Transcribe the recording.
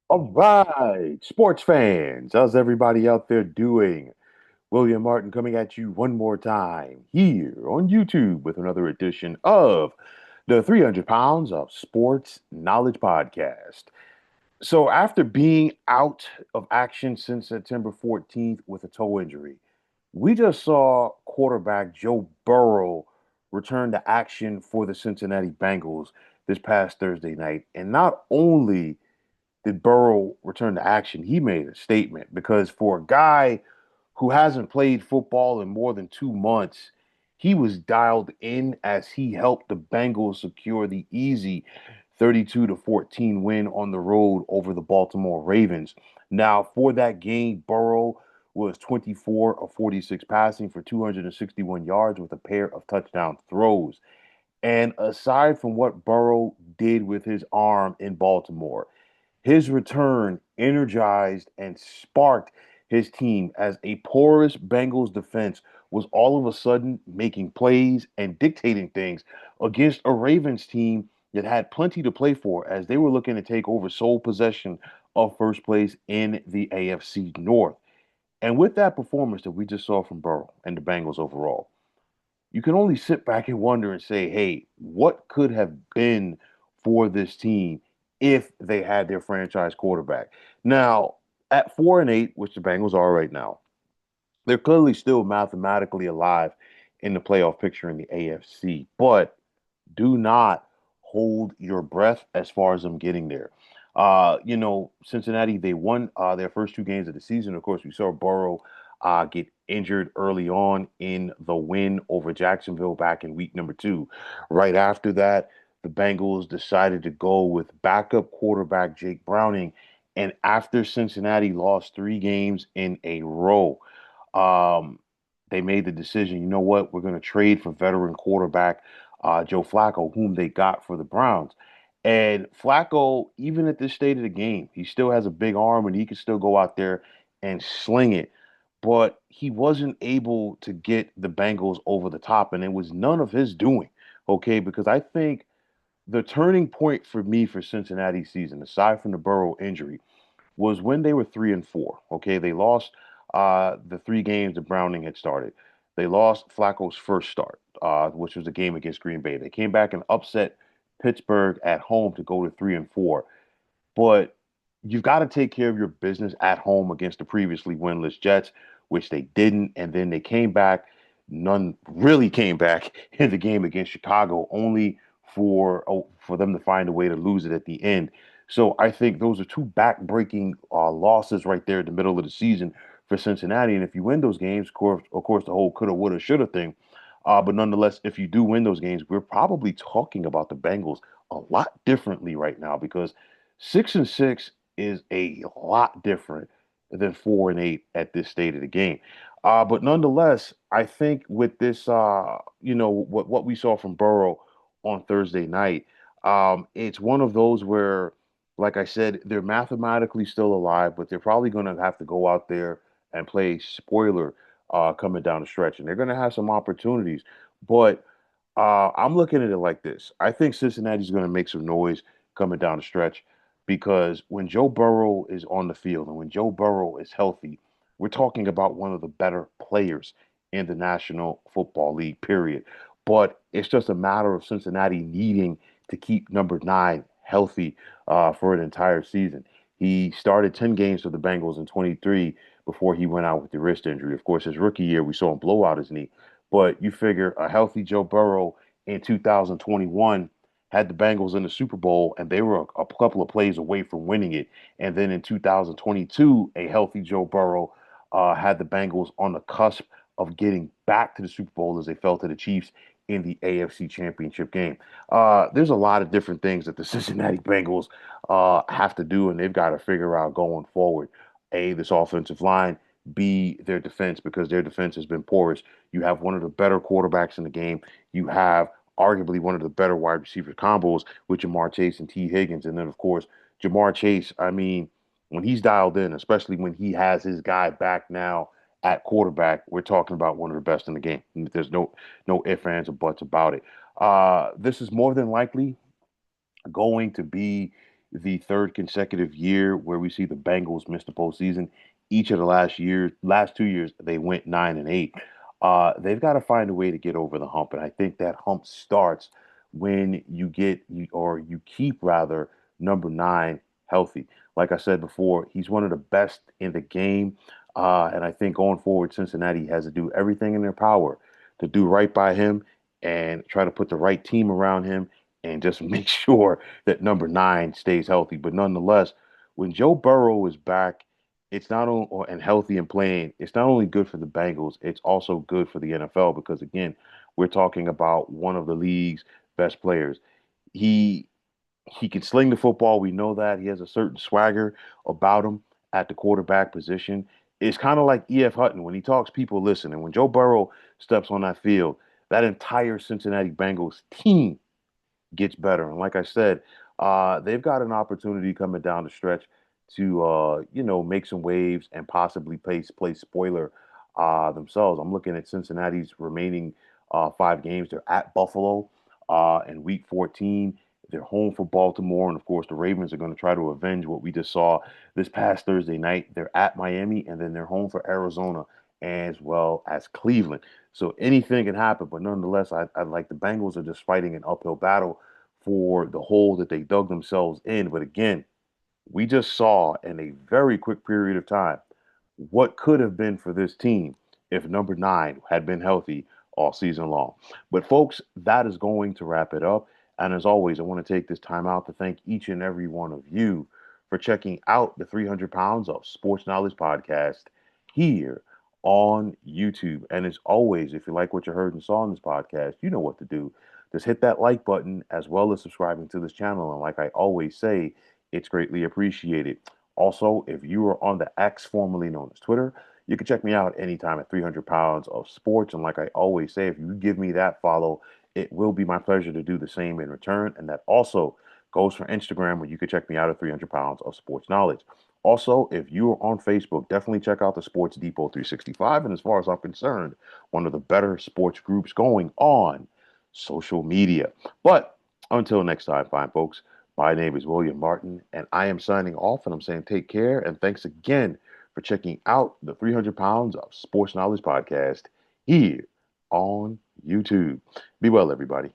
All right, sports fans, how's everybody out there doing? William Martin coming at you one more time here on YouTube with another edition of the 300 Pounds of Sports Knowledge Podcast. So, after being out of action since September 14th with a toe injury, we just saw quarterback Joe Burrow return to action for the Cincinnati Bengals this past Thursday night. And not only did Burrow return to action, he made a statement because for a guy who hasn't played football in more than 2 months, he was dialed in as he helped the Bengals secure the easy 32 to 14 win on the road over the Baltimore Ravens. Now, for that game, Burrow was 24 of 46 passing for 261 yards with a pair of touchdown throws. And aside from what Burrow did with his arm in Baltimore, his return energized and sparked his team as a porous Bengals defense was all of a sudden making plays and dictating things against a Ravens team that had plenty to play for as they were looking to take over sole possession of first place in the AFC North. And with that performance that we just saw from Burrow and the Bengals overall, you can only sit back and wonder and say, hey, what could have been for this team if they had their franchise quarterback? Now, at 4-8, which the Bengals are right now, they're clearly still mathematically alive in the playoff picture in the AFC, but do not hold your breath as far as them getting there. Cincinnati, they won their first two games of the season. Of course, we saw Burrow get injured early on in the win over Jacksonville back in week number two. Right after that, the Bengals decided to go with backup quarterback Jake Browning. And after Cincinnati lost three games in a row, um, they made the decision, you know what, we're going to trade for veteran quarterback Joe Flacco, whom they got for the Browns. And Flacco, even at this state of the game, he still has a big arm and he can still go out there and sling it. But he wasn't able to get the Bengals over the top, and it was none of his doing, okay? Because I think the turning point for me for Cincinnati season, aside from the Burrow injury, was when they were 3-4. Okay, they lost the three games that Browning had started. They lost Flacco's first start, which was a game against Green Bay. They came back and upset Pittsburgh at home to go to 3-4. But you've got to take care of your business at home against the previously winless Jets, which they didn't. And then they came back. None really came back in the game against Chicago, only for them to find a way to lose it at the end. So I think those are two back-breaking losses right there in the middle of the season for Cincinnati. And if you win those games, of course, the whole coulda, woulda, shoulda thing. But nonetheless, if you do win those games, we're probably talking about the Bengals a lot differently right now because 6-6 is a lot different than 4-8 at this state of the game. But nonetheless, I think with this, what we saw from Burrow on Thursday night, it's one of those where, like I said, they're mathematically still alive, but they're probably going to have to go out there and play spoiler coming down the stretch, and they're going to have some opportunities. But I'm looking at it like this: I think Cincinnati's going to make some noise coming down the stretch because when Joe Burrow is on the field and when Joe Burrow is healthy, we're talking about one of the better players in the National Football League, period. But it's just a matter of Cincinnati needing to keep number nine healthy for an entire season. He started 10 games for the Bengals in 23 before he went out with the wrist injury. Of course, his rookie year, we saw him blow out his knee. But you figure a healthy Joe Burrow in 2021 had the Bengals in the Super Bowl, and they were a couple of plays away from winning it. And then in 2022, a healthy Joe Burrow had the Bengals on the cusp of getting back to the Super Bowl as they fell to the Chiefs in the AFC Championship game. There's a lot of different things that the Cincinnati Bengals have to do, and they've got to figure out going forward. A, this offensive line. B, their defense, because their defense has been porous. You have one of the better quarterbacks in the game. You have arguably one of the better wide receiver combos with Jamar Chase and T. Higgins. And then, of course, Jamar Chase, I mean, when he's dialed in, especially when he has his guy back now at quarterback, we're talking about one of the best in the game. There's no ifs, ands, or buts about it. This is more than likely going to be the third consecutive year where we see the Bengals miss the postseason. Each of the last 2 years, they went 9-8. They've got to find a way to get over the hump, and I think that hump starts when you keep rather number nine healthy. Like I said before, he's one of the best in the game, and I think going forward, Cincinnati has to do everything in their power to do right by him and try to put the right team around him and just make sure that number nine stays healthy. But nonetheless, when Joe Burrow is back, it's not only and healthy and playing, it's not only good for the Bengals, it's also good for the NFL because again, we're talking about one of the league's best players. He he can sling the football. We know that. He has a certain swagger about him at the quarterback position. It's kind of like E.F. Hutton. When he talks, people listen. And when Joe Burrow steps on that field, that entire Cincinnati Bengals team gets better. And like I said, they've got an opportunity coming down the stretch to make some waves and possibly play spoiler themselves. I'm looking at Cincinnati's remaining 5 games. They're at Buffalo in Week 14. They're home for Baltimore, and of course, the Ravens are going to try to avenge what we just saw this past Thursday night. They're at Miami, and then they're home for Arizona as well as Cleveland. So anything can happen, but nonetheless, I like the Bengals are just fighting an uphill battle for the hole that they dug themselves in. But again, we just saw in a very quick period of time what could have been for this team if number nine had been healthy all season long. But folks, that is going to wrap it up. And as always, I want to take this time out to thank each and every one of you for checking out the 300 Pounds of Sports Knowledge podcast here on YouTube. And as always, if you like what you heard and saw in this podcast, you know what to do. Just hit that like button as well as subscribing to this channel. And like I always say, it's greatly appreciated. Also, if you are on the X, formerly known as Twitter, you can check me out anytime at 300 Pounds of Sports. And like I always say, if you give me that follow, it will be my pleasure to do the same in return. And that also goes for Instagram, where you can check me out at 300 Pounds of Sports Knowledge. Also, if you are on Facebook, definitely check out the Sports Depot 365. And as far as I'm concerned, one of the better sports groups going on social media. But until next time, fine folks, my name is William Martin, and I am signing off. And I'm saying take care. And thanks again for checking out the 300 Pounds of Sports Knowledge podcast here on YouTube. Be well, everybody.